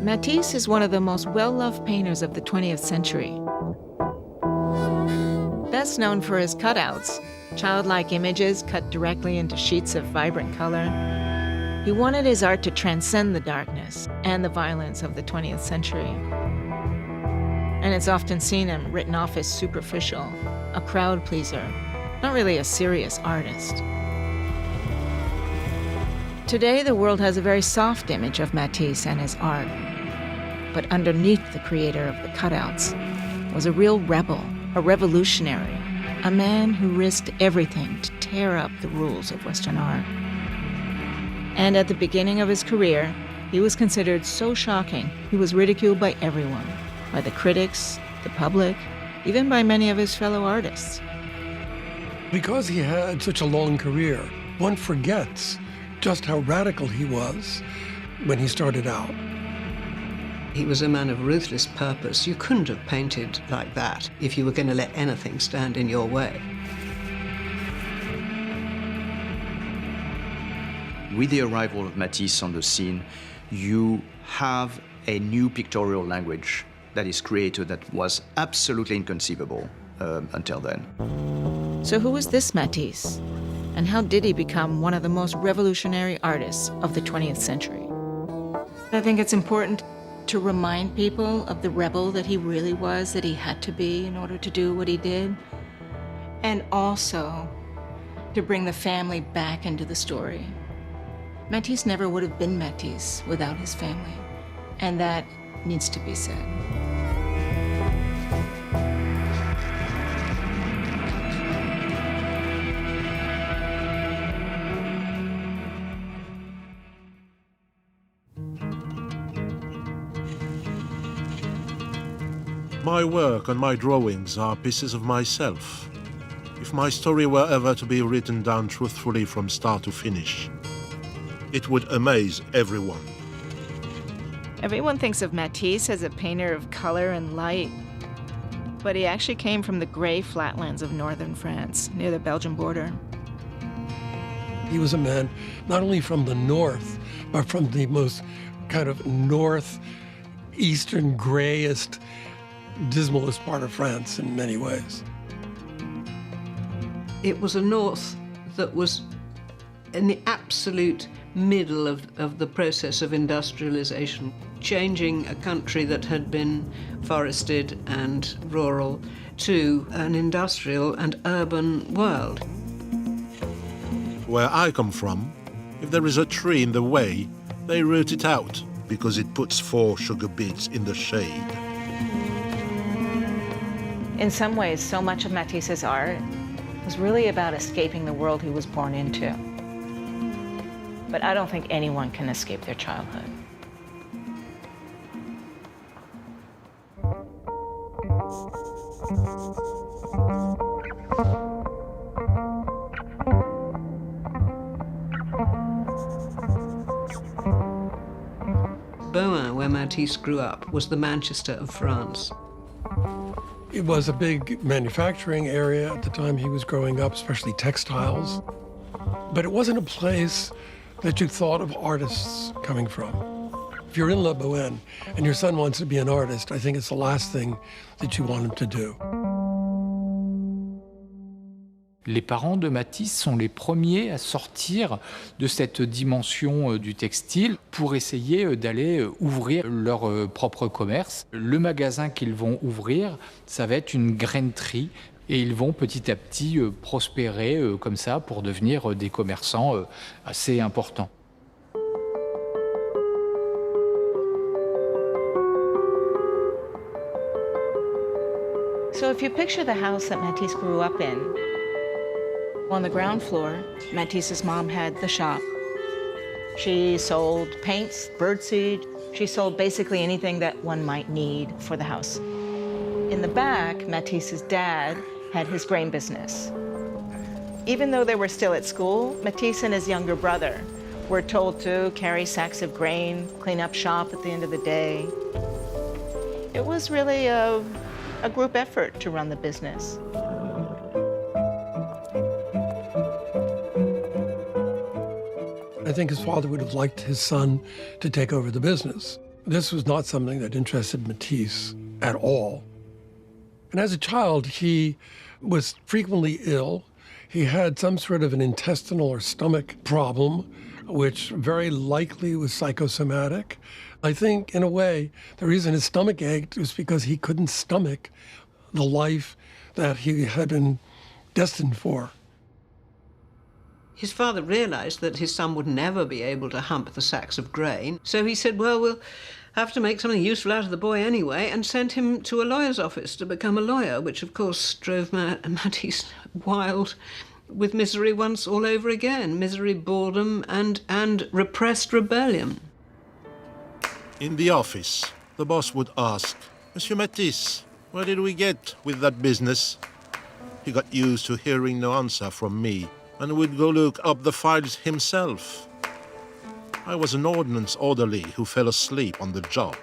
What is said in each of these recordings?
Matisse is one of the most well-loved painters of the 20th century. Best known for his cutouts, childlike images cut directly into sheets of vibrant color. He wanted his art to transcend the darkness and the violence of the 20th century. And it's often seen and written off as superficial, a crowd pleaser, not really a serious artist. Today, the world has a very soft image of Matisse and his art. But underneath the creator of the cutouts was a real rebel, a revolutionary, a man who risked everything to tear up the rules of Western art. And at the beginning of his career, he was considered so shocking, he was ridiculed by everyone, by the critics, the public, even by many of his fellow artists. Because he had such a long career, one forgets just how radical he was when he started out. He was a man of ruthless purpose. You couldn't have painted like that if you were going to let anything stand in your way. With the arrival of Matisse on the scene, you have a new pictorial language that is created that was absolutely inconceivable until then. So who was this Matisse? And how did he become one of the most revolutionary artists of the 20th century? I think it's important to remind people of the rebel that he really was, that he had to be in order to do what he did. And also to bring the family back into the story. Matisse never would have been Matisse without his family. And that needs to be said. My work and my drawings are pieces of myself. If my story were ever to be written down truthfully from start to finish, it would amaze everyone. Everyone thinks of Matisse as a painter of color and light, but he actually came from the gray flatlands of northern France, near the Belgian border. He was a man not only from the north, but from the most kind of northeastern, grayest, dismalest part of France in many ways. It was a north that was in the absolute middle of the process of industrialization, changing a country that had been forested and rural to an industrial and urban world. Where I come from, if there is a tree in the way, they root it out because it puts 4 sugar beets in the shade. In some ways, so much of Matisse's art was really about escaping the world he was born into. But I don't think anyone can escape their childhood. Beaune, where Matisse grew up, was the Manchester of France. It was a big manufacturing area at the time he was growing up, especially textiles. But it wasn't a place that you thought of artists coming from. If you're in La Beaune and your son wants to be an artist, I think it's the last thing that you want him to do. Les parents de Matisse sont les premiers à sortir de cette dimension du textile pour essayer d'aller ouvrir leur propre commerce. Le magasin qu'ils vont ouvrir, ça va être une grainerie et ils vont petit à petit prospérer comme ça pour devenir des commerçants assez importants. So if you picture the house that Matisse grew up in, on the ground floor, Matisse's mom had the shop. She sold paints, birdseed. She sold basically anything that one might need for the house. In the back, Matisse's dad had his grain business. Even though they were still at school, Matisse and his younger brother were told to carry sacks of grain, clean up shop at the end of the day. It was really a group effort to run the business. I think his father would have liked his son to take over the business. This was not something that interested Matisse at all. And as a child, he was frequently ill. He had some sort of an intestinal or stomach problem, which very likely was psychosomatic. I think, in a way, the reason his stomach ached was because he couldn't stomach the life that he had been destined for. His father realized that his son would never be able to hump the sacks of grain, so he said, well, we'll have to make something useful out of the boy anyway, and sent him to a lawyer's office to become a lawyer, which of course drove Matisse wild with misery once all over again. Misery, boredom, and repressed rebellion. In the office, the boss would ask, Monsieur Matisse, where did we get with that business? He got used to hearing no answer from me and would go look up the files himself. I was an ordnance orderly who fell asleep on the job.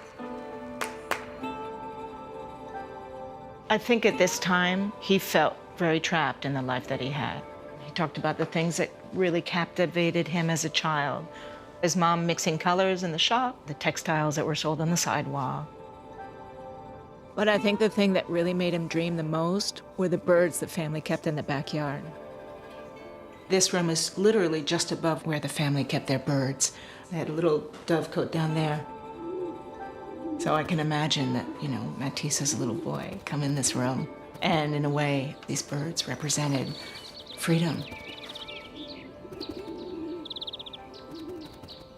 I think at this time, he felt very trapped in the life that he had. He talked about the things that really captivated him as a child. His mom mixing colors in the shop, the textiles that were sold on the sidewalk. But I think the thing that really made him dream the most were the birds the family kept in the backyard. This room is literally just above where the family kept their birds. They had a little dovecote down there. So I can imagine that, Matisse as a little boy come in this room. And in a way, these birds represented freedom.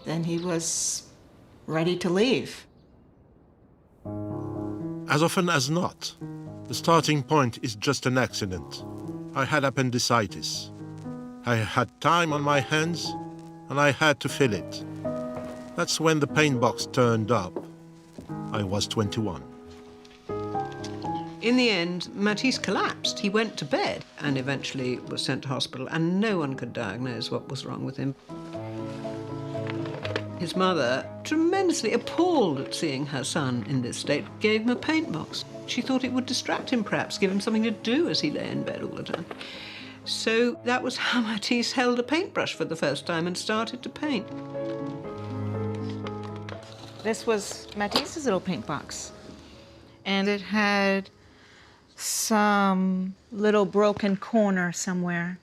Then he was ready to leave. As often as not, the starting point is just an accident. I had appendicitis. I had time on my hands, and I had to fill it. That's when the paint box turned up. I was 21. In the end, Matisse collapsed. He went to bed and eventually was sent to hospital, and no one could diagnose what was wrong with him. His mother, tremendously appalled at seeing her son in this state, gave him a paint box. She thought it would distract him, perhaps, give him something to do as he lay in bed all the time. So that was how Matisse held a paintbrush for the first time and started to paint. This was Matisse's little paint box. And it had some little broken corner somewhere.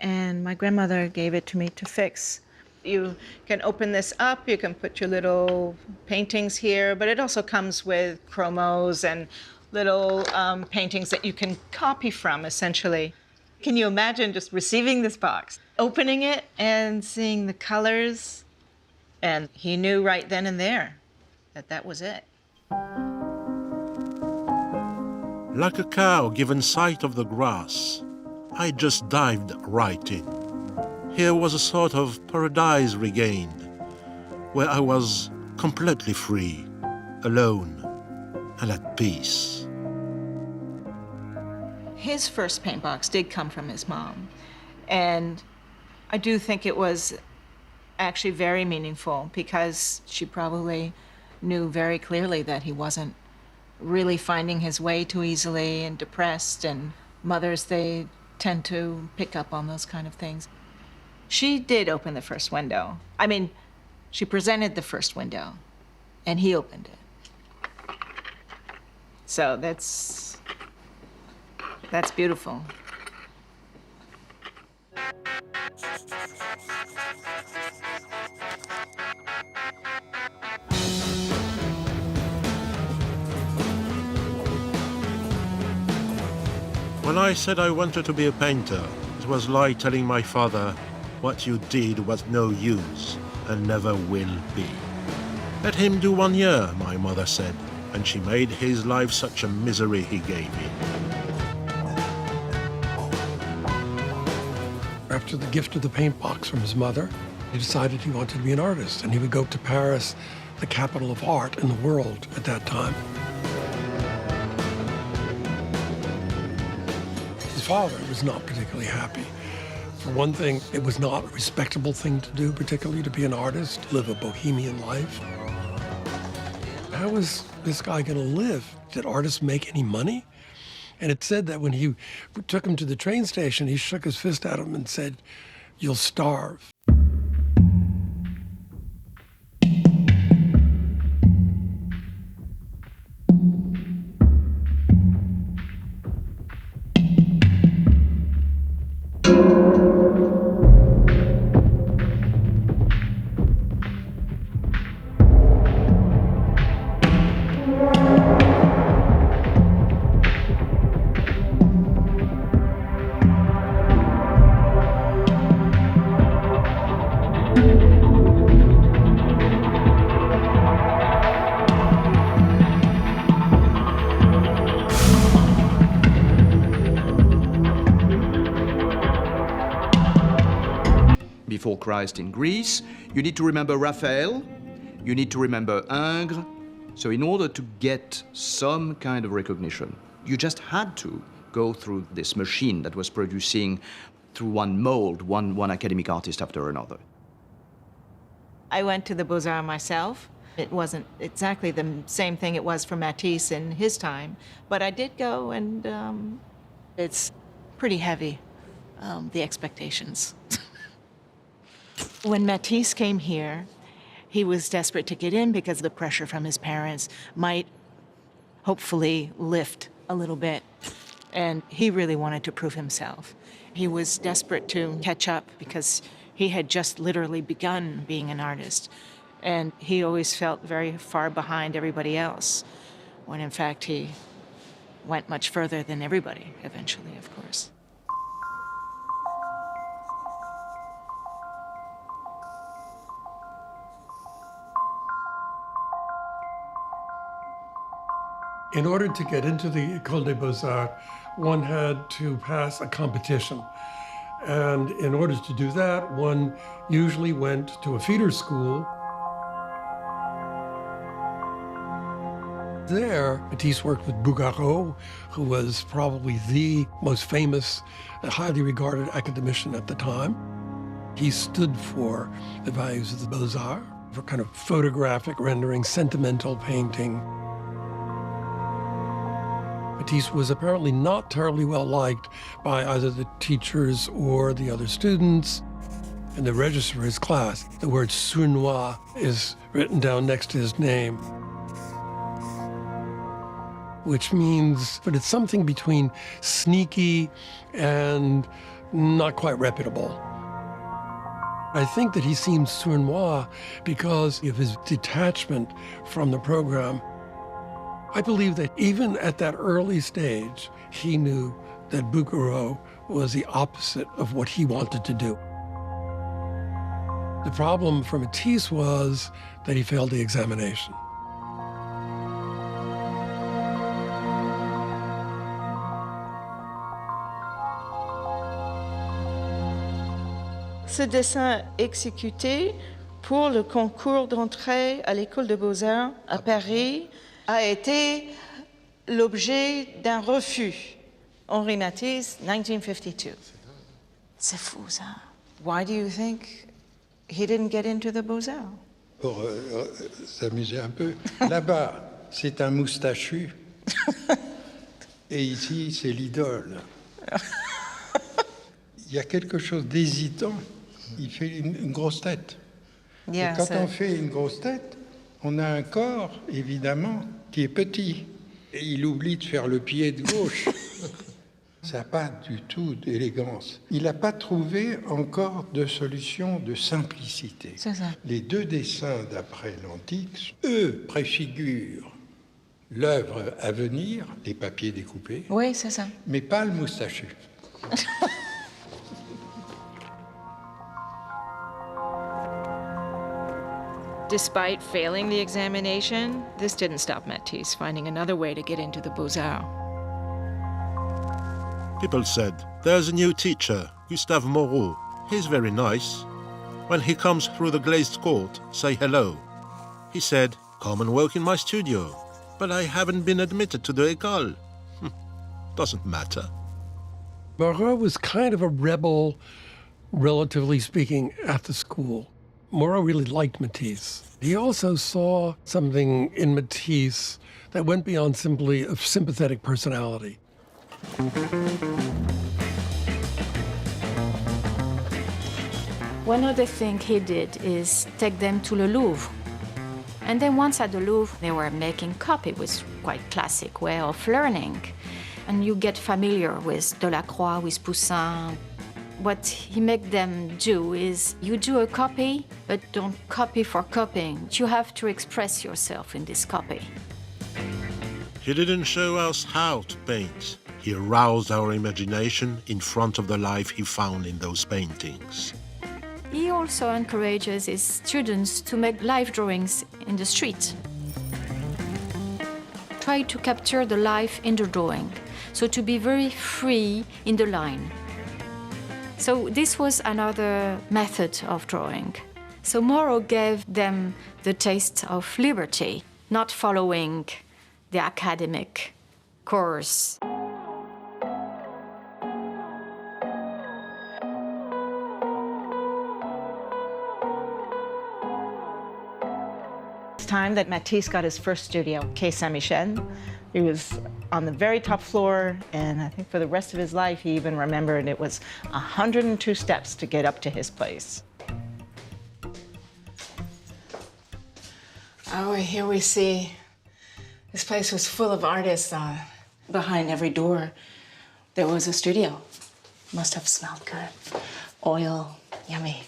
And my grandmother gave it to me to fix. You can open this up, you can put your little paintings here, but it also comes with chromos and little paintings that you can copy from, essentially. Can you imagine just receiving this box, opening it and seeing the colors? And he knew right then and there that that was it. Like a cow given sight of the grass, I just dived right in. Here was a sort of paradise regained, where I was completely free, alone, and at peace. His first paint box did come from his mom, and I do think it was actually very meaningful because she probably knew very clearly that he wasn't really finding his way too easily and depressed, and mothers, they tend to pick up on those kind of things. She did open the first window. I mean, she presented the first window, and he opened it. So that's beautiful. When I said I wanted to be a painter, it was like telling my father, what you did was no use and never will be. Let him do 1 year, my mother said, and she made his life such a misery he gave me. After the gift of the paint box from his mother, he decided he wanted to be an artist, and he would go to Paris, the capital of art in the world at that time. His father was not particularly happy. For one thing, it was not a respectable thing to do, particularly to be an artist, live a bohemian life. How was this guy going to live? Did artists make any money? And it said that when he took him to the train station, he shook his fist at him and said, "You'll starve." Before Christ in Greece, you need to remember Raphael, you need to remember Ingres. So in order to get some kind of recognition, you just had to go through this machine that was producing through one mold, one academic artist after another. I went to the Beaux-Arts myself. It wasn't exactly the same thing it was for Matisse in his time, but I did go, and it's pretty heavy, the expectations. When Matisse came here, he was desperate to get in because the pressure from his parents might hopefully lift a little bit. And he really wanted to prove himself. He was desperate to catch up because he had just literally begun being an artist. And he always felt very far behind everybody else, when in fact he went much further than everybody eventually, of course. In order to get into the École des Beaux-Arts, one had to pass a competition. And in order to do that, one usually went to a feeder school. There, Matisse worked with Bouguereau, who was probably the most famous and highly regarded academician at the time. He stood for the values of the Beaux-Arts, for kind of photographic rendering, sentimental painting. Matisse was apparently not terribly well liked by either the teachers or the other students. In the register of his class, the word sournois is written down next to his name, which means, but it's something between sneaky and not quite reputable. I think that he seemed sournois because of his detachment from the program. I believe that even at that early stage, he knew that Bouguereau was the opposite of what he wanted to do. The problem for Matisse was that he failed the examination. Ce dessin exécuté pour le concours d'entrée à l'École des Beaux-Arts à Paris a été l'objet d'un refus. Henri Matisse, 1952. C'est fou, ça. Why do you think he didn't get into the Beaux-Arts? Pour s'amuser un peu. Là-bas, c'est un moustachu. Et ici, c'est l'idole. Il y a quelque chose d'hésitant. Il fait une grosse tête. Yeah, et quand on fait une grosse tête, on a un corps, évidemment, qui est petit. Et il oublie de faire le pied de gauche. Ça n'a pas du tout d'élégance. Il n'a pas trouvé encore de solution de simplicité. C'est ça. Les deux dessins d'après l'Antique, eux, préfigurent l'œuvre à venir, les papiers découpés, Oui, c'est ça. mais pas le moustachu. Despite failing the examination, this didn't stop Matisse finding another way to get into the Beaux-Arts. People said, there's a new teacher, Gustave Moreau. He's very nice. When he comes through the glazed court, say hello. He said, come and work in my studio. But I haven't been admitted to the école. Doesn't matter. Moreau was kind of a rebel, relatively speaking, at the school. Moreau really liked Matisse. He also saw something in Matisse that went beyond simply a sympathetic personality. One other thing he did is take them to the Louvre. And then once at the Louvre, they were making copy, with quite classic way of learning. And you get familiar with Delacroix, with Poussin. what he make them do is you do a copy, but don't copy for copying. You have to express yourself in this copy. He didn't show us how to paint. He aroused our imagination in front of the life he found in those paintings. He also encourages his students to make life drawings in the street. Try to capture the life in the drawing, so to be very free in the line. So this was another method of drawing. So Moreau gave them the taste of liberty, not following the academic course. It's time that Matisse got his first studio, Quai Saint-Michel. He was on the very top floor, and I think for the rest of his life, he even remembered it was 102 steps to get up to his place. Oh, here we see this place was full of artists. Behind every door, there was a studio. Must have smelled good. Oil, yummy.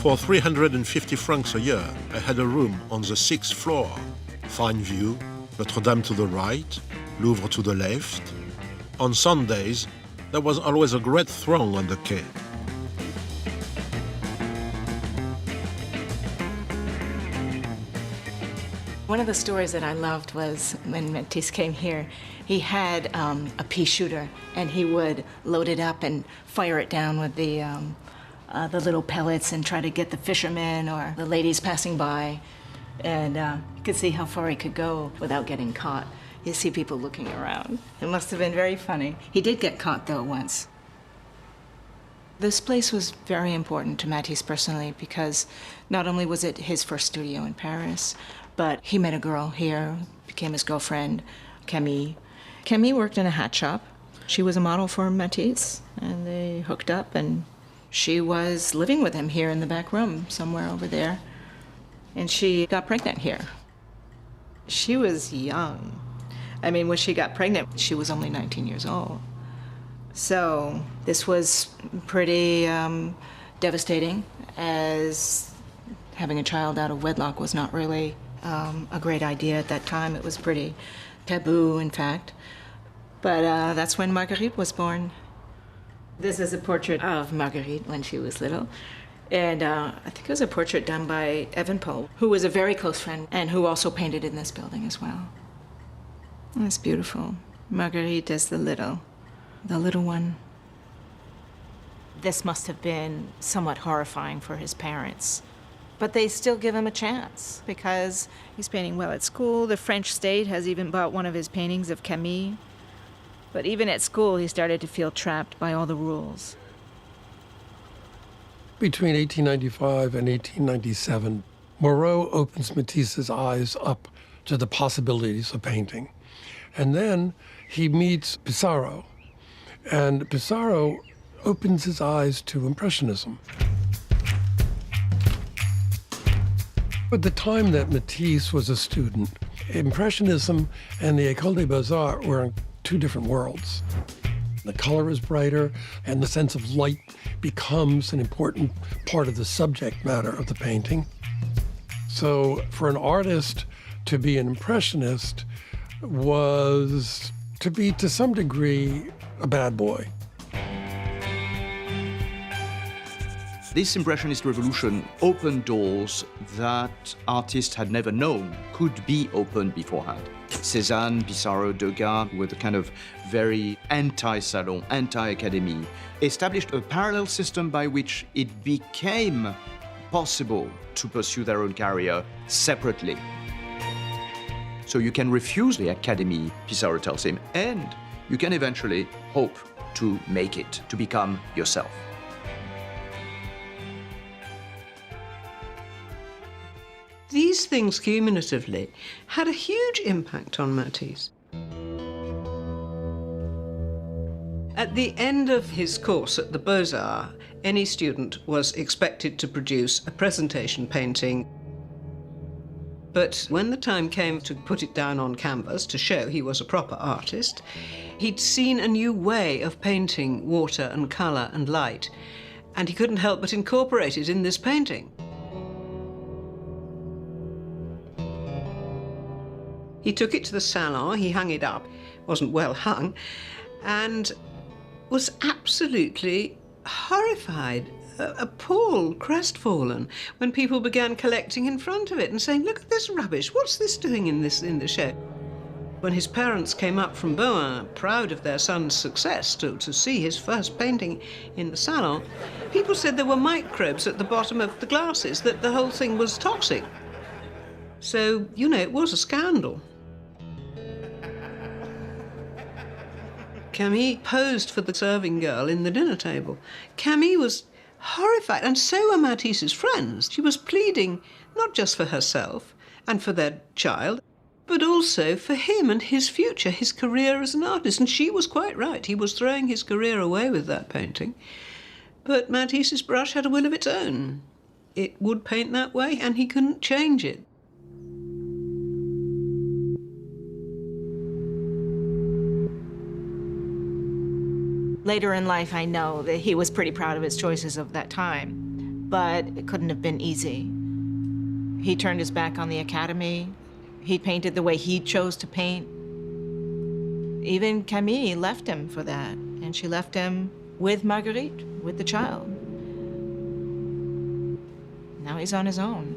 For 350 francs a year, I had a room on the 6th floor. Fine view, Notre Dame to the right, Louvre to the left. On Sundays, there was always a great throng on the quay. One of the stories that I loved was when Matisse came here, he had a pea shooter, and he would load it up and fire it down with the little pellets and try to get the fishermen or the ladies passing by. And you could see how far he could go without getting caught. You see people looking around. It must have been very funny. He did get caught, though, once. This place was very important to Matisse personally because not only was it his first studio in Paris, but he met a girl here, became his girlfriend, Camille. Camille worked in a hat shop. She was a model for Matisse, and they hooked up, and she was living with him here in the back room, somewhere over there. And she got pregnant here. She was young. I mean, when she got pregnant, she was only 19 years old. So this was pretty devastating, as having a child out of wedlock was not really a great idea at that time. It was pretty taboo, in fact. But that's when Marguerite was born. This is a portrait of Marguerite when she was little. And I think it was a portrait done by Evenepoel, who was a very close friend and who also painted in this building as well. That's beautiful. Marguerite is the little one. This must have been somewhat horrifying for his parents. But they still give him a chance because he's painting well at school. The French state has even bought one of his paintings of Camille. But even at school, he started to feel trapped by all the rules. Between 1895 and 1897, Moreau opens Matisse's eyes up to the possibilities of painting. And then he meets Pissarro, and Pissarro opens his eyes to Impressionism. At the time that Matisse was a student, Impressionism and the École des Beaux-Arts were in two different worlds. The color is brighter, and the sense of light becomes an important part of the subject matter of the painting. So for an artist to be an Impressionist was to be, to some degree, a bad boy. This Impressionist revolution opened doors that artists had never known could be opened beforehand. Cézanne, Pissarro, Degas, with a kind of very anti-salon, anti-academy, established a parallel system by which it became possible to pursue their own career separately. So you can refuse the academy, Pissarro tells him, and you can eventually hope to make it, to become yourself. These things cumulatively had a huge impact on Matisse. At the end of his course at the Beaux-Arts, any student was expected to produce a presentation painting. But when the time came to put it down on canvas to show he was a proper artist, he'd seen a new way of painting water and colour and light, and he couldn't help but incorporate it in this painting. He took it to the salon, he hung it up, wasn't well hung, and was absolutely horrified, appalled, crestfallen, when people began collecting in front of it and saying, "Look at this rubbish, what's this doing in the show?" When his parents came up from Beaune, proud of their son's success, to see his first painting in the salon, people said there were microbes at the bottom of the glasses, that the whole thing was toxic. So, you know, it was a scandal. Camille posed for the serving girl in the dinner table. Camille was horrified, and so were Matisse's friends. She was pleading not just for herself and for their child, but also for him and his future, his career as an artist. And she was quite right. He was throwing his career away with that painting. But Matisse's brush had a will of its own. It would paint that way, and he couldn't change it. Later in life, I know that he was pretty proud of his choices of that time, but it couldn't have been easy. He turned his back on the Academy. He painted the way he chose to paint. Even Camille left him for that, and she left him with Marguerite, with the child. Now he's on his own.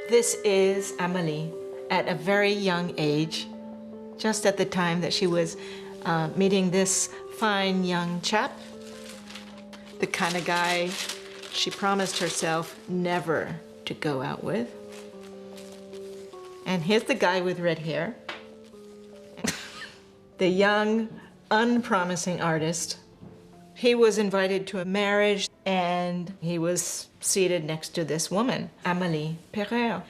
This is Amélie at a very young age, just at the time that she was meeting this fine young chap, the kind of guy she promised herself never to go out with. And here's the guy with red hair, the young, unpromising artist. He was invited to a marriage, and he was seated next to this woman, Amélie Pereire.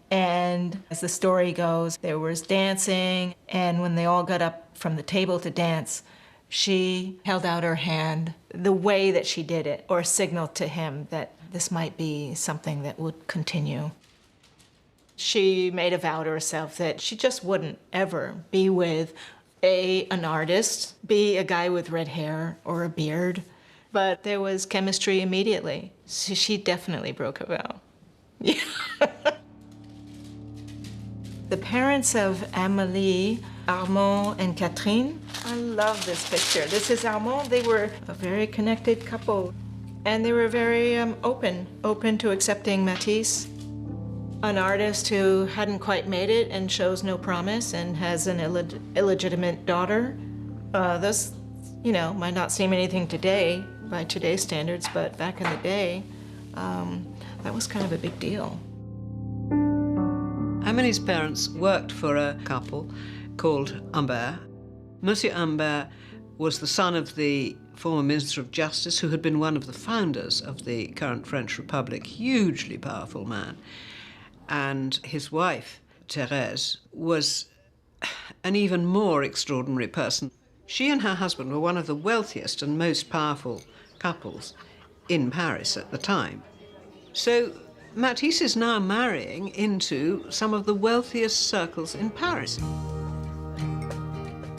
And as the story goes, there was dancing, and when they all got up from the table to dance, she held out her hand the way that she did it, or signaled to him that this might be something that would continue. She made a vow to herself that she just wouldn't ever be with an artist, be a guy with red hair or a beard. But there was chemistry immediately. So she definitely broke a vow. Yeah. The parents of Amélie, Armand and Catherine, I love this picture. This is Armand. They were a very connected couple. And they were very open to accepting Matisse, an artist who hadn't quite made it and shows no promise and has an illegitimate daughter. This, you know, might not seem anything today by today's standards, but back in the day, that was kind of a big deal. Amélie's parents worked for a couple called Humbert. Monsieur Humbert was the son of the former Minister of Justice, who had been one of the founders of the current French Republic, hugely powerful man. And his wife, Thérèse, was an even more extraordinary person. She and her husband were one of the wealthiest and most powerful couples in Paris at the time. So Matisse is now marrying into some of the wealthiest circles in Paris.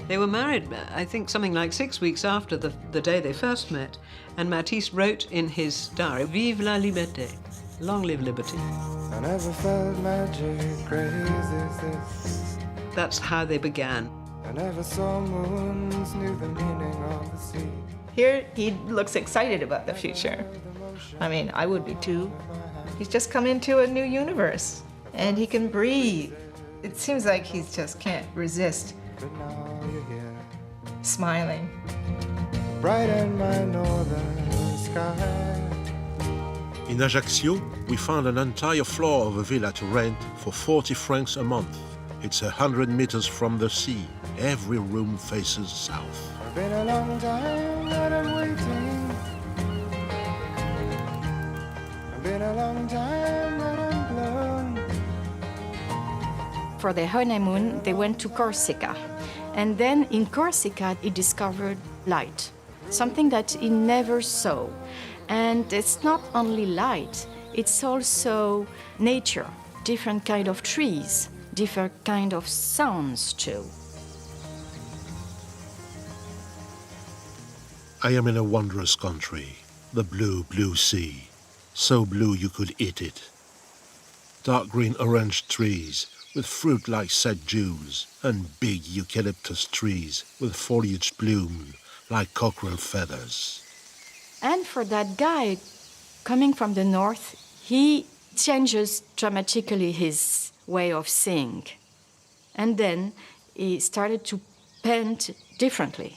They were married, I think, something like 6 weeks after the day they first met, and Matisse wrote in his diary, "Vive la liberté, long live liberty." I never felt magic crazy as this. That's how they began. I never saw moons, knew the meaning of the sea. Here, he looks excited about the future. I mean, I would be too. He's just come into a new universe, and he can breathe. It seems like he just can't resist But now you're here, smiling. bright in my northern sky. In Ajaccio, we found an entire floor of a villa to rent for 40 francs a month. It's 100 meters from the sea. Every room faces south. It's been a long time that I'm waiting. It's been a long time that I'm blown. For their honeymoon, they went to Corsica. And then in Corsica, he discovered light, something that he never saw. And it's not only light, it's also nature, different kind of trees, different kind of sounds too. I am in a wondrous country, the blue, blue sea, so blue you could eat it. Dark green orange trees with fruit like set jewels, and big eucalyptus trees with foliage bloom like cockerel feathers. And for that guy coming from the north, he changes dramatically his way of seeing. And then he started to paint differently.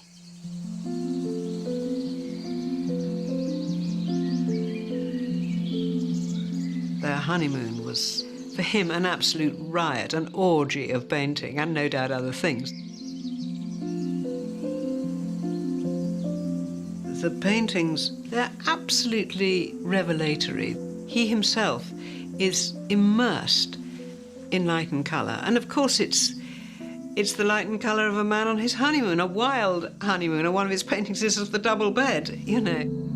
Their honeymoon was, for him, an absolute riot, an orgy of painting, and no doubt other things. The paintings, they're absolutely revelatory. He himself is immersed in light and colour. And of course it's the light and colour of a man on his honeymoon, a wild honeymoon, and one of his paintings is of the double bed, you know.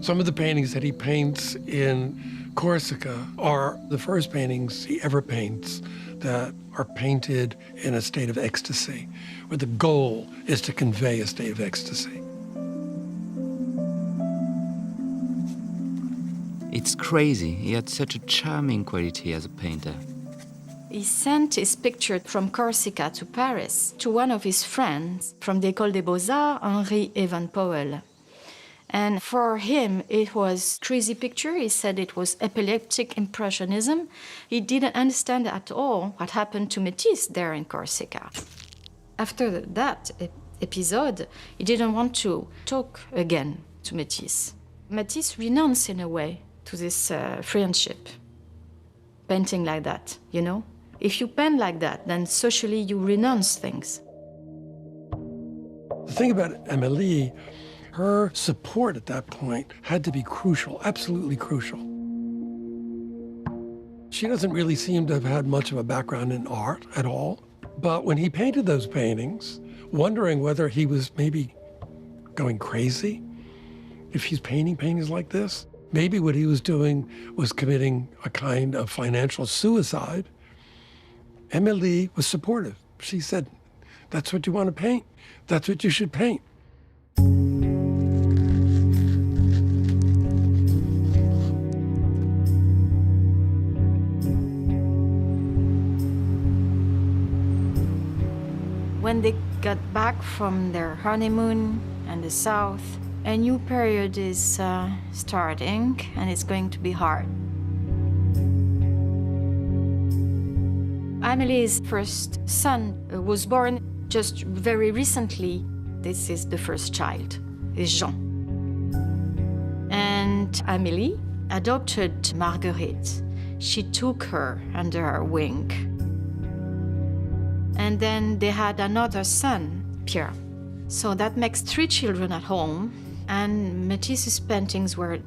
Some of the paintings that he paints in Corsica are the first paintings he ever paints that are painted in a state of ecstasy, where the goal is to convey a state of ecstasy. It's crazy. He had such a charming quality as a painter. He sent his picture from Corsica to Paris to one of his friends from the École des Beaux-Arts, Henri Evan Powell. And for him, it was a crazy picture. He said it was epileptic impressionism. He didn't understand at all what happened to Matisse there in Corsica. After that episode, he didn't want to talk again to Matisse. Matisse renounced, in a way, to this friendship, painting like that, you know? If you paint like that, then socially you renounce things. The thing about Amélie, her support at that point had to be crucial, absolutely crucial. She doesn't really seem to have had much of a background in art at all. But when he painted those paintings, wondering whether he was maybe going crazy, if he's painting paintings like this, maybe what he was doing was committing a kind of financial suicide, Amélie was supportive. She said, that's what you want to paint. That's what you should paint. When they got back from their honeymoon in the south, a new period is starting, and it's going to be hard. Amélie's first son was born just very recently. This is the first child, is Jean. And Amélie adopted Marguerite. She took her under her wing. And then they had another son, Pierre. So that makes 3 children at home, and Matisse's paintings were,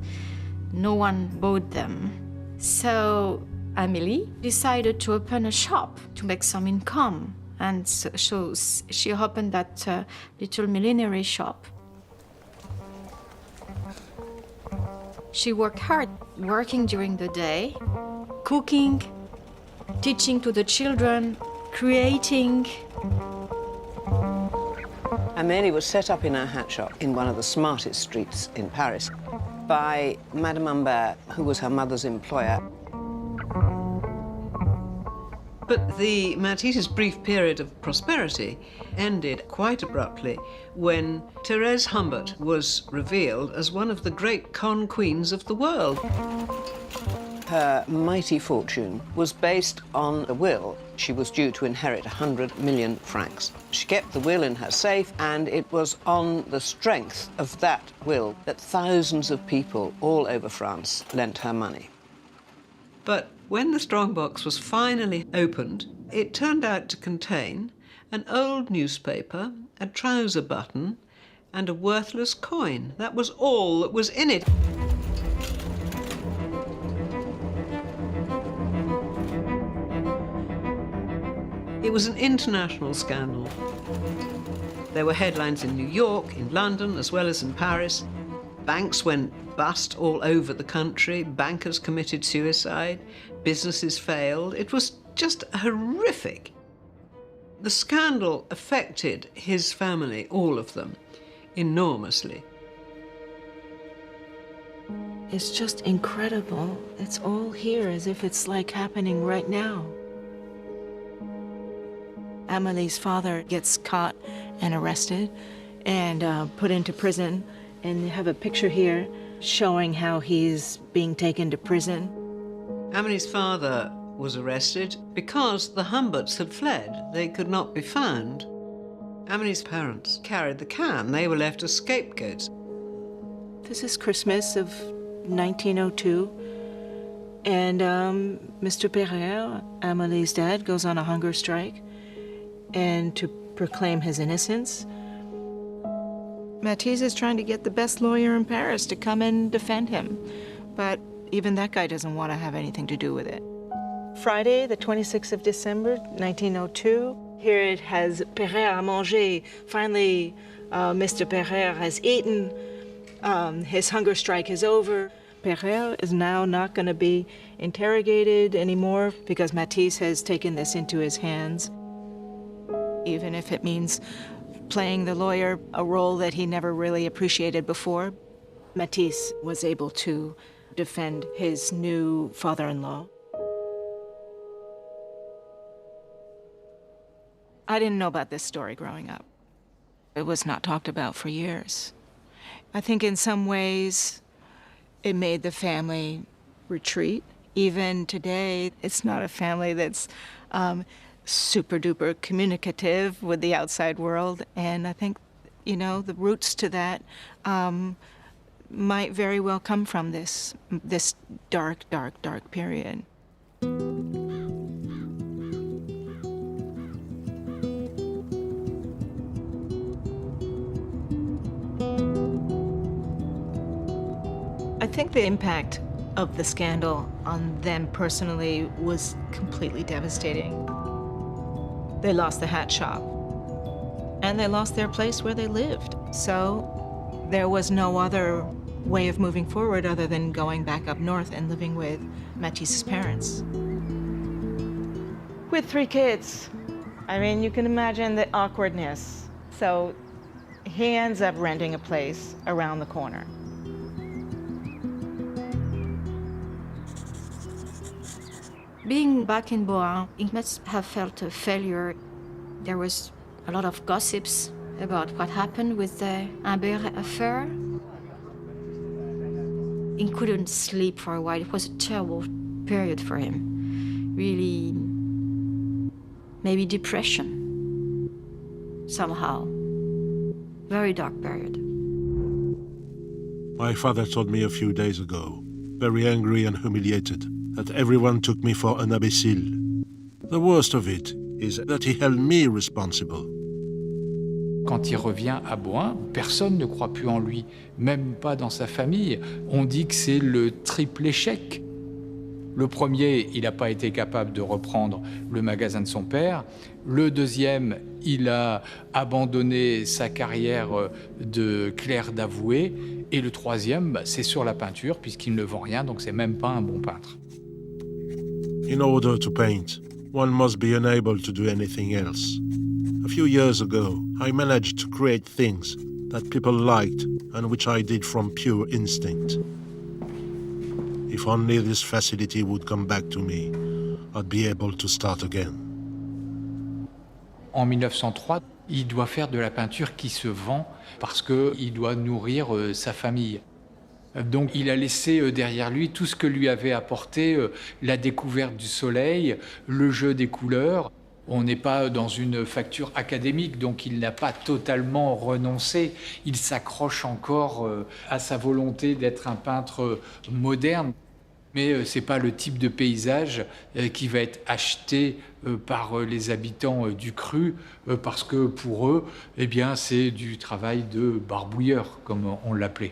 no one bought them. So Amélie decided to open a shop to make some income. And so she opened that little millinery shop. She worked hard, working during the day, cooking, teaching to the children, creating. Amélie was set up in her hat shop in one of the smartest streets in Paris by Madame Humbert, who was her mother's employer. But the Matisse's brief period of prosperity ended quite abruptly when Thérèse Humbert was revealed as one of the great con queens of the world. Her mighty fortune was based on a will. She was due to inherit 100 million francs. She kept the will in her safe, and it was on the strength of that will that thousands of people all over France lent her money. But when the strongbox was finally opened, it turned out to contain an old newspaper, a trouser button, and a worthless coin. That was all that was in it. It was an international scandal. There were headlines in New York, in London, as well as in Paris. Banks went bust all over the country. Bankers committed suicide. Businesses failed. It was just horrific. The scandal affected his family, all of them, enormously. It's just incredible. It's all here as if it's like happening right now. Amelie's father gets caught and arrested and put into prison. And you have a picture here showing how he's being taken to prison. Amelie's father was arrested because the Humberts had fled. They could not be found. Amelie's parents carried the can. They were left as scapegoats. This is Christmas of 1902. And Mr. Pereire, Amelie's dad, goes on a hunger strike. And to proclaim his innocence, Matisse is trying to get the best lawyer in Paris to come and defend him. But even that guy doesn't want to have anything to do with it. Friday, the 26th of December, 1902, here it has Pereire à manger. Finally, Mr. Pereire has eaten. His hunger strike is over. Pereire is now not going to be interrogated anymore because Matisse has taken this into his hands. Even if it means playing the lawyer, a role that he never really appreciated before, Matisse was able to defend his new father-in-law. I didn't know about this story growing up. It was not talked about for years. I think in some ways it made the family retreat. Even today, it's not a family that's super duper communicative with the outside world. And I think, you know, the roots to that might very well come from this dark, dark, dark period. I think the impact of the scandal on them personally was completely devastating. They lost the hat shop, and they lost their place where they lived. So there was no other way of moving forward other than going back up north and living with Matisse's parents. With 3 kids, I mean, you can imagine the awkwardness. So he ends up renting a place around the corner. Being back in Bohain, he must have felt a failure. There was a lot of gossips about what happened with the Humbert affair. He couldn't sleep for a while. It was a terrible period for him. Really, maybe depression, somehow. Very dark period. My father told me a few days ago, very angry and humiliated, that everyone took me for an imbécile. The worst of it is that he held me responsible. Quand il revient à Bohain, personne ne croit plus en lui, même pas dans sa famille. On dit que c'est le triple échec. Le premier, il n'a pas été capable de reprendre le magasin de son père. Le deuxième, il a abandonné sa carrière de clerc d'avoué. Et le troisième, c'est sur la peinture, puisqu'il ne vend rien, donc c'est même pas un bon peintre. In order to paint, one must be unable to do anything else. A few years ago, I managed to create things that people liked and which I did from pure instinct. If only this facility would come back to me, I'd be able to start again. En 1903, il doit faire de la peinture qui se vend parce qu'il doit nourrir sa famille. Donc il a laissé derrière lui tout ce que lui avait apporté la découverte du soleil, le jeu des couleurs. On n'est pas dans une facture académique, donc il n'a pas totalement renoncé. Il s'accroche encore à sa volonté d'être un peintre moderne. Mais ce n'est pas le type de paysage qui va être acheté par les habitants du Cru, parce que pour eux, eh bien, c'est du travail de barbouilleur, comme on l'appelait.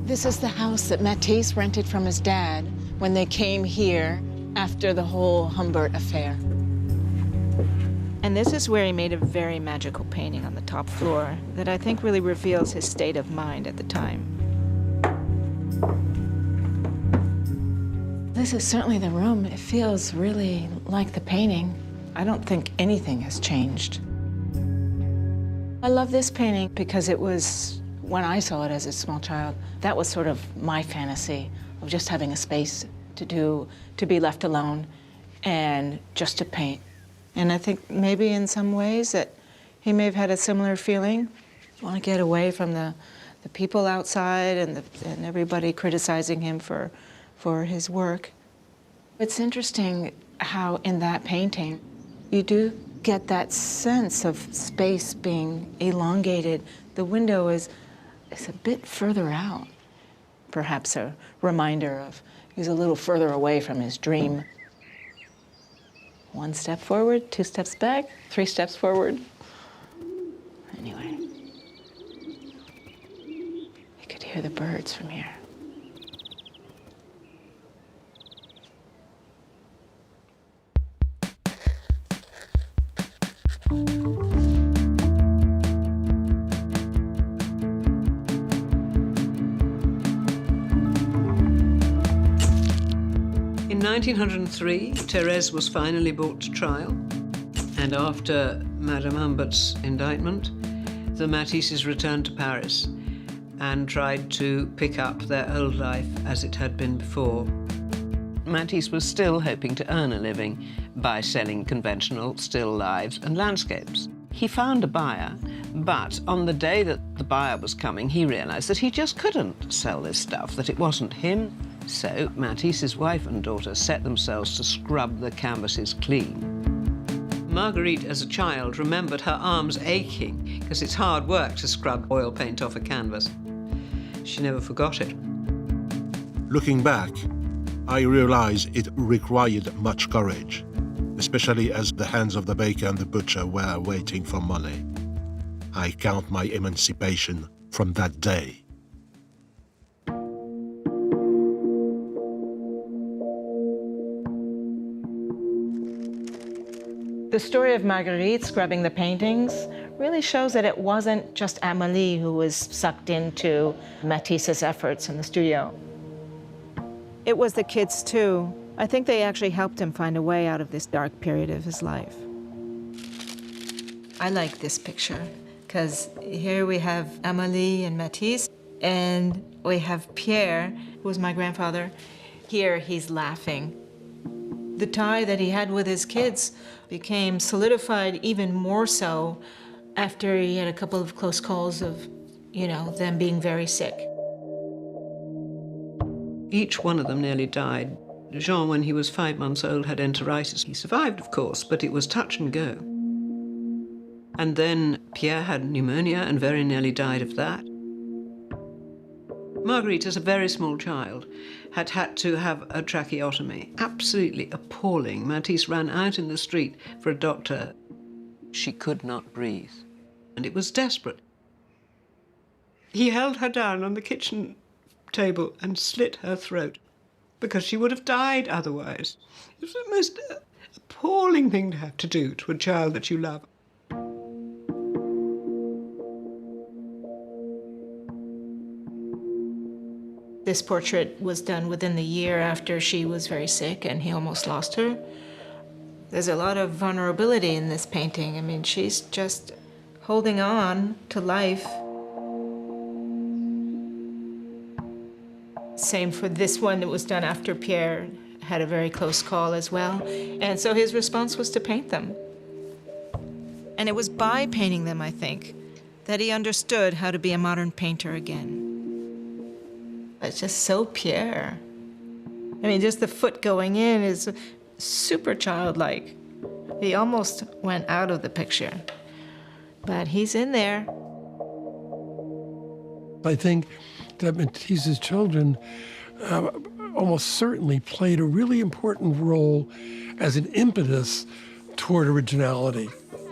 This is the house that Matisse rented from his dad when they came here after the whole Humbert affair. And this is where he made a very magical painting on the top floor that I think really reveals his state of mind at the time. This is certainly the room. It feels really like the painting. I don't think anything has changed. I love this painting because it was, when I saw it as a small child, that was sort of my fantasy of just having a space to be left alone and just to paint. And I think maybe in some ways that he may have had a similar feeling. Want to get away from the people outside and everybody criticizing him for his work. It's interesting how in that painting you do get that sense of space being elongated. The window is a bit further out. Perhaps a reminder of he's a little further away from his dream. 1 step forward, 2 steps back, 3 steps forward. Anyway, you could hear the birds from here. In 1903, Thérèse was finally brought to trial, and after Madame Humbert's indictment, the Matisses returned to Paris and tried to pick up their old life as it had been before. Matisse was still hoping to earn a living by selling conventional still lifes and landscapes. He found a buyer, but on the day that the buyer was coming, he realized that he just couldn't sell this stuff, that it wasn't him. So Matisse's wife and daughter set themselves to scrub the canvases clean. Marguerite, as a child, remembered her arms aching because it's hard work to scrub oil paint off a canvas. She never forgot it. Looking back, I realize it required much courage, especially as the hands of the baker and the butcher were waiting for money. I count my emancipation from that day. The story of Marguerite scrubbing the paintings really shows that it wasn't just Amélie who was sucked into Matisse's efforts in the studio. It was the kids too. I think they actually helped him find a way out of this dark period of his life. I like this picture because here we have Amélie and Matisse, and we have Pierre, who was my grandfather. Here he's laughing. The tie that he had with his kids became solidified even more so after he had a couple of close calls of, them being very sick. Each one of them nearly died. Jean, when he was 5 months old, had enteritis. He survived, of course, but it was touch and go. And then Pierre had pneumonia and very nearly died of that. Marguerite, as a very small child, had to have a tracheotomy. Absolutely appalling. Matisse ran out in the street for a doctor. She could not breathe, and it was desperate. He held her down on the kitchen table and slit her throat because she would have died otherwise. It was the most appalling thing to have to do to a child that you love. This portrait was done within the year after she was very sick and he almost lost her. There's a lot of vulnerability in this painting. I mean, she's just holding on to life. Same for this one that was done after Pierre had a very close call as well. And so his response was to paint them. And it was by painting them, I think, that he understood how to be a modern painter again. It's just so Pierre. I mean, just the foot going in is super childlike. He almost went out of the picture, but he's in there. I think that Matisse's children almost certainly played a really important role as an impetus toward originality.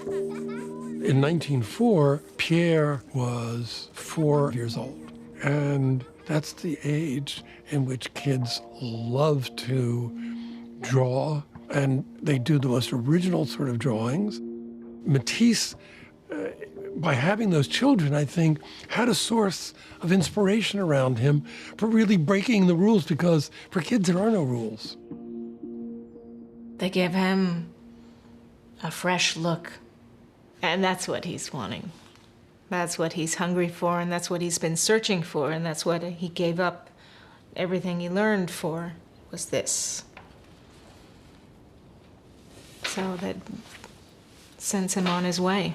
In 1904, Pierre was 4 years old, and that's the age in which kids love to draw, and they do the most original sort of drawings. Matisse, by having those children, I think, had a source of inspiration around him for really breaking the rules, because for kids there are no rules. They give him a fresh look, and that's what he's wanting. That's what he's hungry for, and that's what he's been searching for, and that's what he gave up everything he learned for, was this. So that sends him on his way.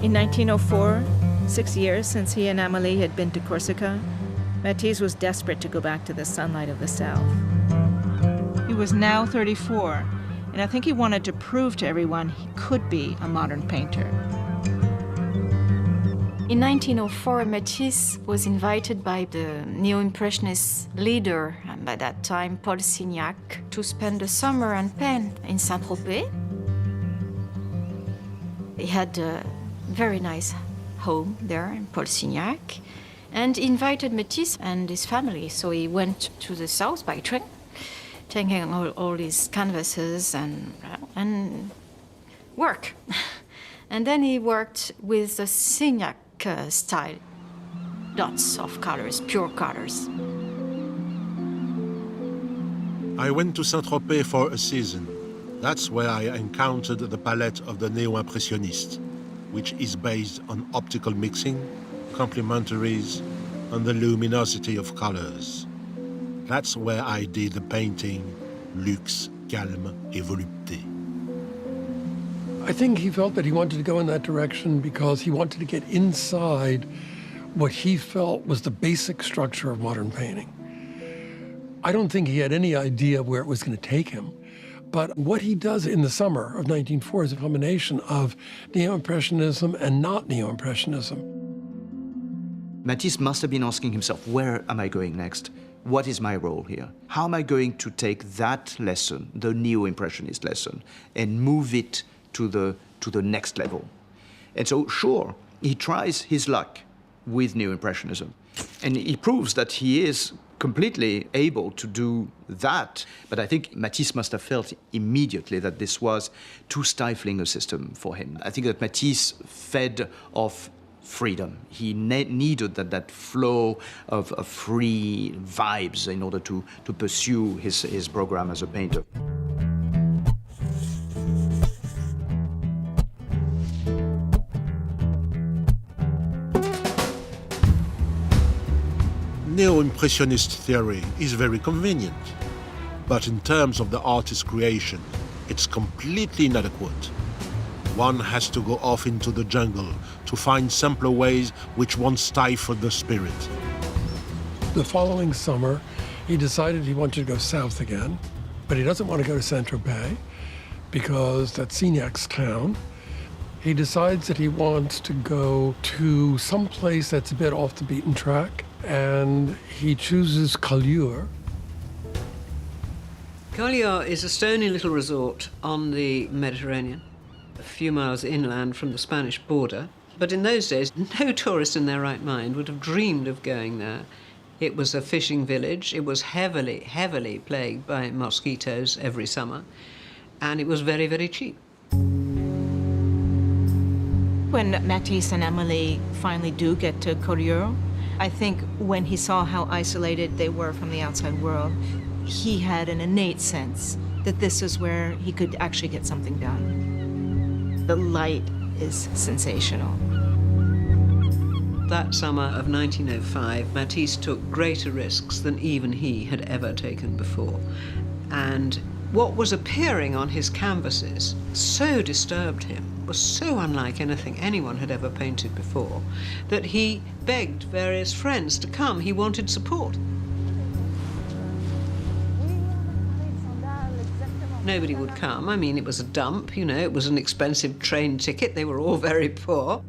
In 1904, 6 years since he and Amélie had been to Corsica, Matisse was desperate to go back to the sunlight of the South. He was now 34, and I think he wanted to prove to everyone he could be a modern painter. In 1904, Matisse was invited by the neo-impressionist leader, and by that time Paul Signac, to spend the summer and paint in Saint-Tropez. He had a very nice home there in Paul Signac, and he invited Matisse and his family. So he went to the south by train, taking all his canvases and work. And then he worked with the Signac style, lots of colors, pure colors. I went to Saint-Tropez for a season. That's where I encountered the palette of the neo-impressionists, which is based on optical mixing, complementaries, and the luminosity of colors. That's where I did the painting Luxe, Calme et Volupté. I think he felt that he wanted to go in that direction because he wanted to get inside what he felt was the basic structure of modern painting. I don't think he had any idea where it was going to take him. But what he does in the summer of 1904 is a combination of neo-impressionism and not neo-impressionism. Matisse must have been asking himself, where am I going next? What is my role here? How am I going to take that lesson, the neo-impressionist lesson, and move it to the next level? And so, sure, he tries his luck with neo-impressionism, and he proves that he is completely able to do that. But I think Matisse must have felt immediately that this was too stifling a system for him. I think that Matisse fed off freedom. He needed that flow of free vibes in order to pursue his program as a painter. Neo-impressionist theory is very convenient, but in terms of the artist's creation, it's completely inadequate. One has to go off into the jungle to find simpler ways which won't stifle the spirit. The following summer, he decided he wanted to go south again, but he doesn't want to go to Saint-Tropez because that's Signac's town. He decides that he wants to go to some place that's a bit off the beaten track, and he chooses Collioure. Collioure is a stony little resort on the Mediterranean, a few miles inland from the Spanish border. But in those days, no tourist in their right mind would have dreamed of going there. It was a fishing village. It was heavily, heavily plagued by mosquitoes every summer, and it was very, very cheap. When Matisse and Amélie finally do get to Collioure, I think when he saw how isolated they were from the outside world, he had an innate sense that this is where he could actually get something done. The light is sensational. That summer of 1905, Matisse took greater risks than even he had ever taken before. And What was appearing on his canvases so disturbed him, was so unlike anything anyone had ever painted before, that he begged various friends to come. He wanted support. Nobody would come. I mean, it was a dump, you know, it was an expensive train ticket. They were all very poor.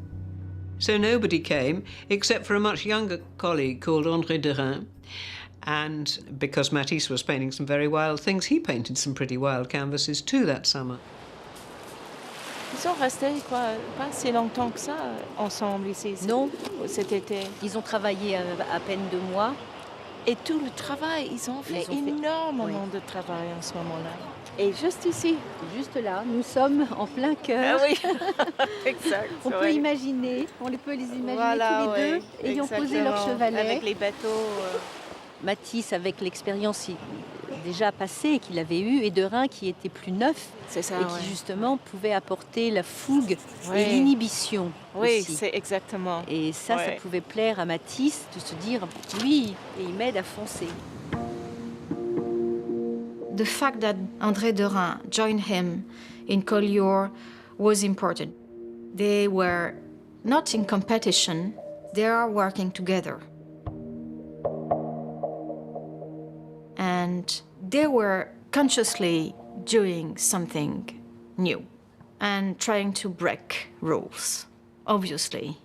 So nobody came, except for a much younger colleague called André Derain. And because Matisse was painting some very wild things, he painted some pretty wild canvases too that summer. Ils sont restés quoi, pas si longtemps que ça ensemble ici. Non, cet été. ils ont travaillé à peine 2 mois. Et tout le travail, ils ont fait énormément de travail en ce moment-là. Et juste ici. Juste là, nous sommes en plein cœur. Ah oui, exact. On peut imaginer, on peut les imaginer voilà, tous les deux ayant posé leur chevalet. Avec les bateaux. Matisse, avec l'expérience déjà passée qu'il avait eue, et Derain qui était plus neuf ça, et qui justement pouvait apporter la fougue et l'inhibition. Oui, aussi. c'est exactement. Et ça pouvait plaire à Matisse de se dire, oui, et il m'aide à foncer. The fact that André Derain joined him in Collioure was important. They were not in competition, they are working together. And they were consciously doing something new and trying to break rules, obviously.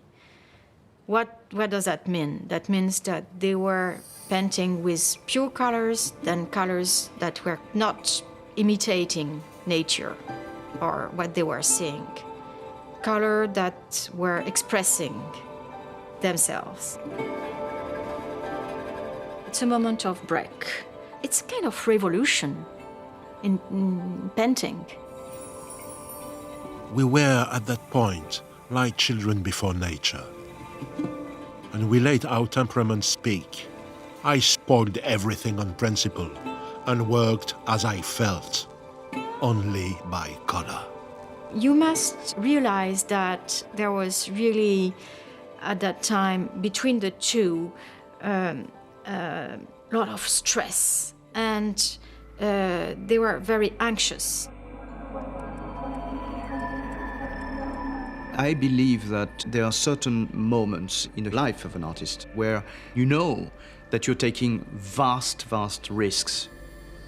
What does that mean? That means that they were painting with pure colors, then colors that were not imitating nature or what they were seeing. Colors that were expressing themselves. It's a moment of break. It's a kind of revolution in painting. We were at that point like children before nature. And we let our temperament speak. I spoiled everything on principle and worked as I felt, only by color. You must realize that there was really, at that time, between the two, lot of stress, and they were very anxious. I believe that there are certain moments in the life of an artist where you know that you're taking vast, vast risks.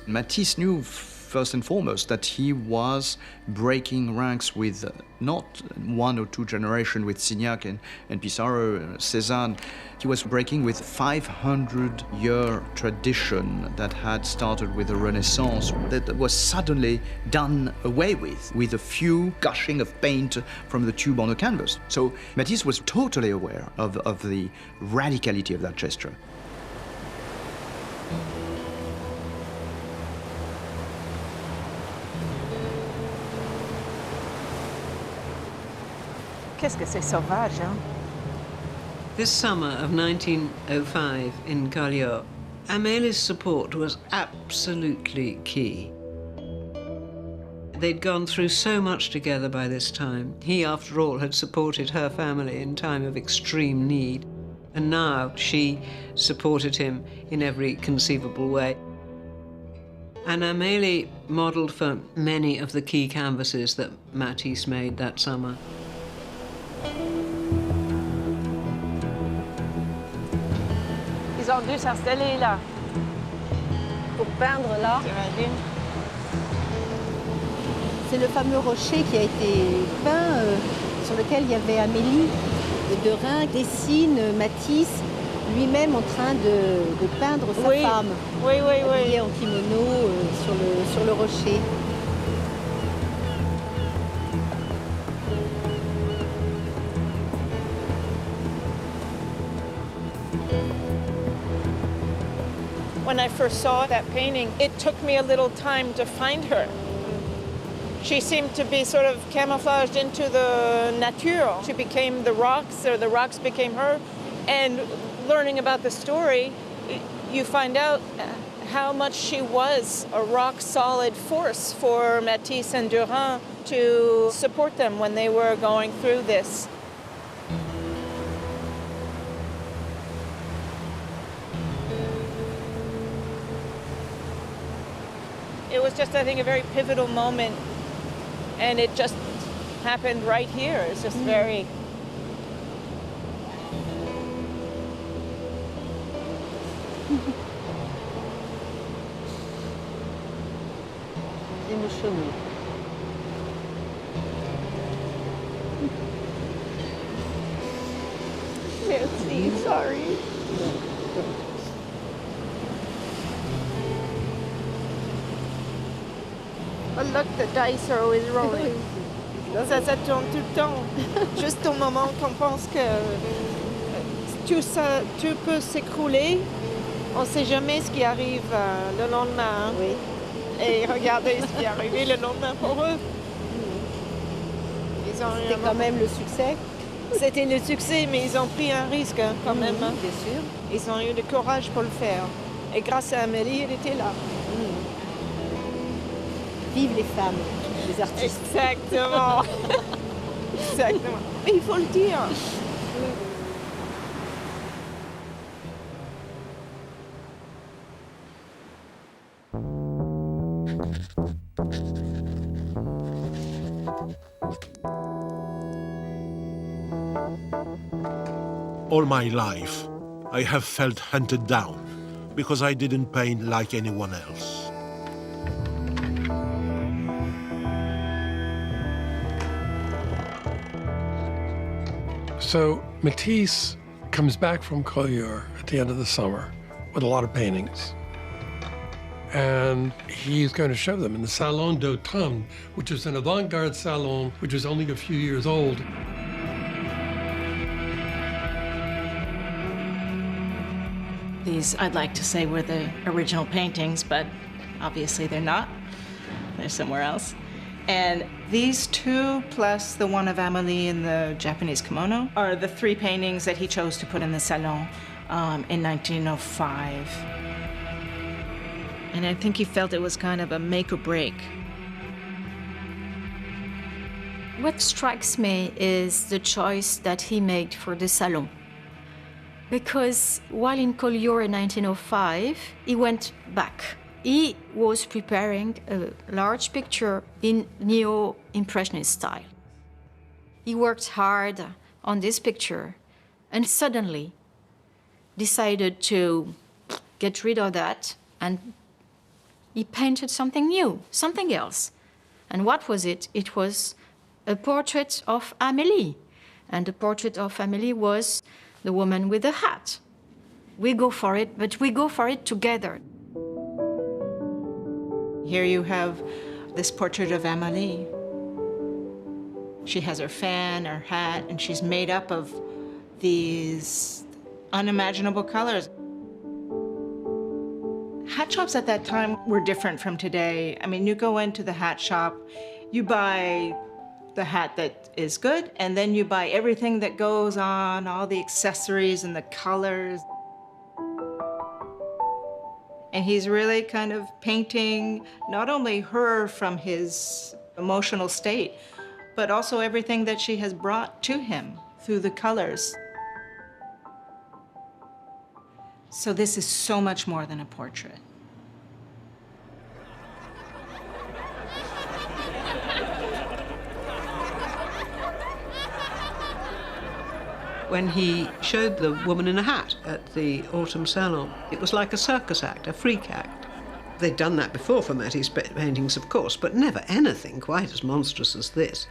Matisse knew first and foremost that he was breaking ranks with not 1 or 2 generations with Signac and Pissarro, Cézanne. He was breaking with 500-year tradition that had started with the Renaissance that was suddenly done away with a few gushing of paint from the tube on the canvas. So Matisse was totally aware of the radicality of that gesture. Qu'est-ce que c'est sauvage, hein? This summer of 1905 in Collioure, Amélée's support was absolutely key. They'd gone through so much together by this time. He, after all, had supported her family in time of extreme need, and now she supported him in every conceivable way. And Amélie modelled for many of the key canvases that Matisse made that summer. Ils ont dû s'installer là. Pour peindre là, c'est le fameux rocher qui a été peint, sur lequel il y avait Amélie. Derain dessine Matisse lui-même en train de peindre sa femme, habillée en kimono sur le rocher. When I first saw that painting, it took me a little time to find her. She seemed to be sort of camouflaged into the nature. She became the rocks, or the rocks became her. And learning about the story, you find out how much she was a rock-solid force for Matisse and Derain to support them when they were going through this. It it was just, I think, a very pivotal moment. And it just happened right here. It's just very... Émotionnant. Merci, sorry. Oh, look, the dice are always rolling. Ça tourne tout le temps. Juste au moment qu'on pense que tout peut s'écrouler, on ne sait jamais ce qui arrive le lendemain. Oui. Et regardez ce qui est arrivé le lendemain pour eux. C'était quand même le succès. C'était le succès, mais ils ont pris un risque quand même. Bien sûr. Ils ont eu le courage pour le faire. Et grâce à Amélie, elle était là. Vive les femmes, les artistes. Exactement. Exactement. Mais il faut le dire. All my life, I have felt hunted down because I didn't paint like anyone else. So Matisse comes back from Collioure at the end of the summer with a lot of paintings. And he's going to show them in the Salon d'Automne, which is an avant-garde salon, which is only a few years old. These, I'd like to say, were the original paintings, but obviously they're not. They're somewhere else. And these two, plus the one of Amélie in the Japanese kimono, are the three paintings that he chose to put in the Salon in 1905. And I think he felt it was kind of a make or break. What strikes me is the choice that he made for the Salon. Because while in Collioure in 1905, he went back. He was preparing a large picture in neo-impressionist style. He worked hard on this picture and suddenly decided to get rid of that, and he painted something new, something else. And what was it? It was a portrait of Amélie. And the portrait of Amélie was the woman with the hat. We go for it, but we go for it together. Here you have this portrait of Amélie. She has her fan, her hat, and she's made up of these unimaginable colors. Hat shops at that time were different from today. I mean, you go into the hat shop, you buy the hat that is good, and then you buy everything that goes on, all the accessories and the colors. And he's really kind of painting not only her from his emotional state, but also everything that she has brought to him through the colors. So this is so much more than a portrait. When he showed the woman in a hat at the Autumn Salon, it was like a circus act, a freak act. They'd done that before for Matisse paintings, of course, but never anything quite as monstrous as this.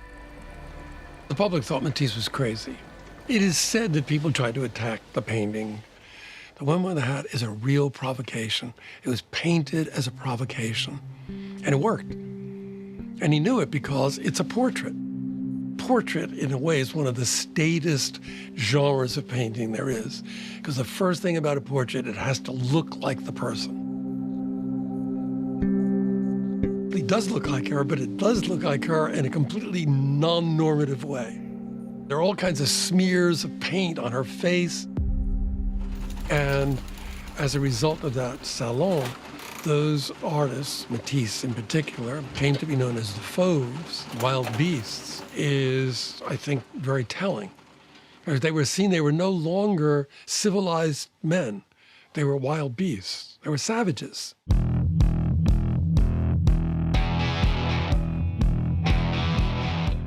The public thought Matisse was crazy. It is said that people tried to attack the painting. The Woman with the Hat is a real provocation. It was painted as a provocation, and it worked. And he knew it because it's a portrait. Portrait, in a way, is one of the staidest genres of painting there is, because the first thing about a portrait, it has to look like the person. It does look like her, but it does look like her in a completely non-normative way. There are all kinds of smears of paint on her face, and as a result of that salon, those artists, Matisse in particular, came to be known as the fauves, wild beasts, is, I think, very telling. They were seen, they were no longer civilized men. They were wild beasts. They were savages.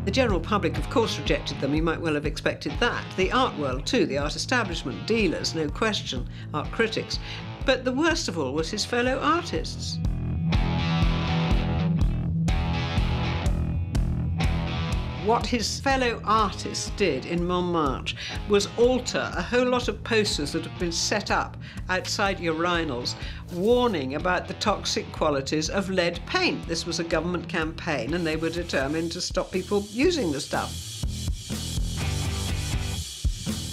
The general public, of course, rejected them. You might well have expected that. The art world, too, the art establishment, dealers, no question, art critics. But the worst of all was his fellow artists. What his fellow artists did in Montmartre was alter a whole lot of posters that had been set up outside urinals warning about the toxic qualities of lead paint. This was a government campaign and they were determined to stop people using the stuff.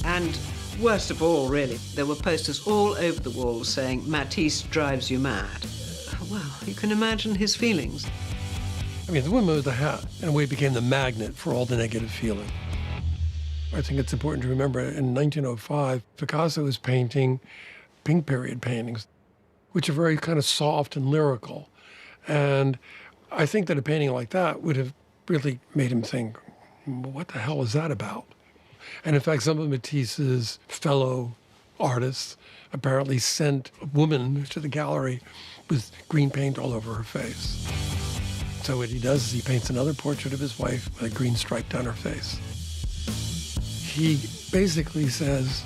And worst of all, really, there were posters all over the walls saying, "Matisse drives you mad." Well, you can imagine his feelings. I mean, the woman with the hat, in a way, became the magnet for all the negative feeling. I think it's important to remember, in 1905, Picasso was painting pink period paintings, which are very kind of soft and lyrical. And I think that a painting like that would have really made him think, what the hell is that about? And in fact, some of Matisse's fellow artists apparently sent a woman to the gallery with green paint all over her face. So what he does is he paints another portrait of his wife with a green stripe down her face. He basically says,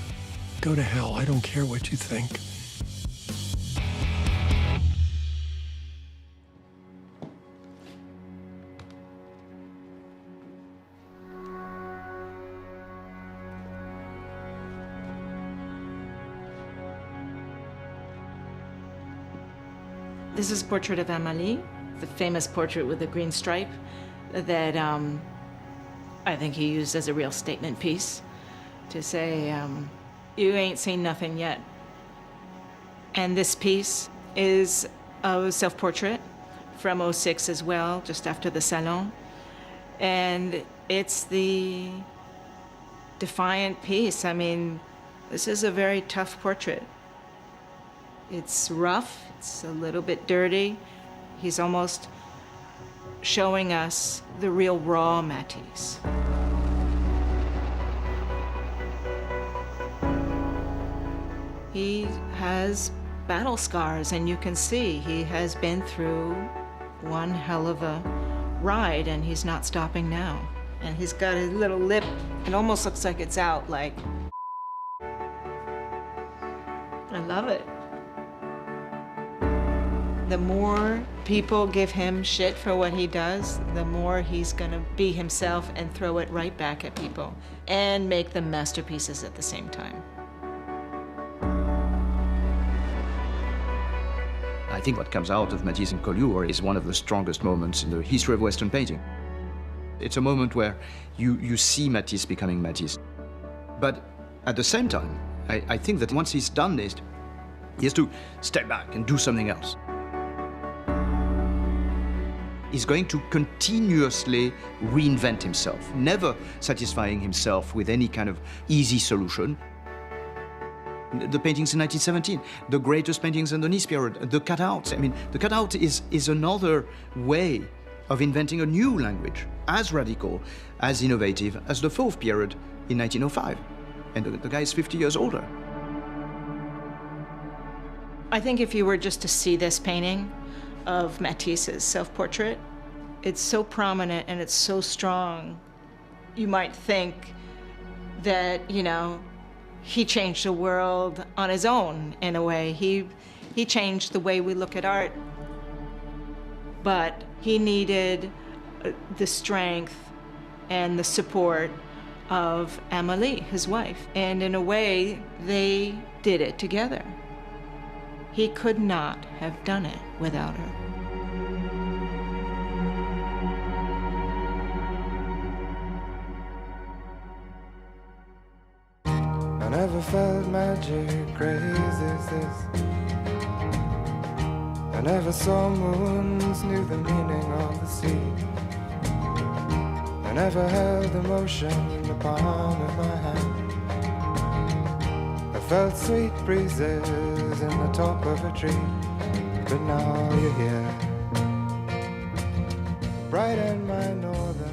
go to hell, I don't care what you think. This is a portrait of Amélie, the famous portrait with the green stripe that I think he used as a real statement piece to say, you ain't seen nothing yet. And this piece is a self-portrait from '06 as well, just after the Salon. And it's the defiant piece. I mean, this is a very tough portrait. It's rough, it's a little bit dirty. He's almost showing us the real raw Matisse. He has battle scars, and you can see he has been through one hell of a ride, and he's not stopping now. And he's got his little lip, it almost looks like it's out, like. I love it. The more people give him shit for what he does, the more he's gonna be himself and throw it right back at people and make them masterpieces at the same time. I think what comes out of Matisse and Collioure is one of the strongest moments in the history of Western painting. It's a moment where you see Matisse becoming Matisse. But at the same time, I think that once he's done this, he has to step back and do something else. He's going to continuously reinvent himself, never satisfying himself with any kind of easy solution. The paintings in 1917, the greatest paintings in the Nice period, the cutouts. I mean, the cutout is another way of inventing a new language, as radical, as innovative as the Fauve period in 1905. And the guy is 50 years older. I think if you were just to see this painting of Matisse's self-portrait, it's so prominent and it's so strong. You might think that, you know, he changed the world on his own in a way. He changed the way we look at art. But he needed the strength and the support of Amélie, his wife. And in a way, they did it together. He could not have done it without her. I never felt magic crazy as this. I never saw moons, knew the meaning of the sea. I never held emotion in the palm of my hand. I felt sweet breezes in the top of a tree. But now you're here, bright in my northern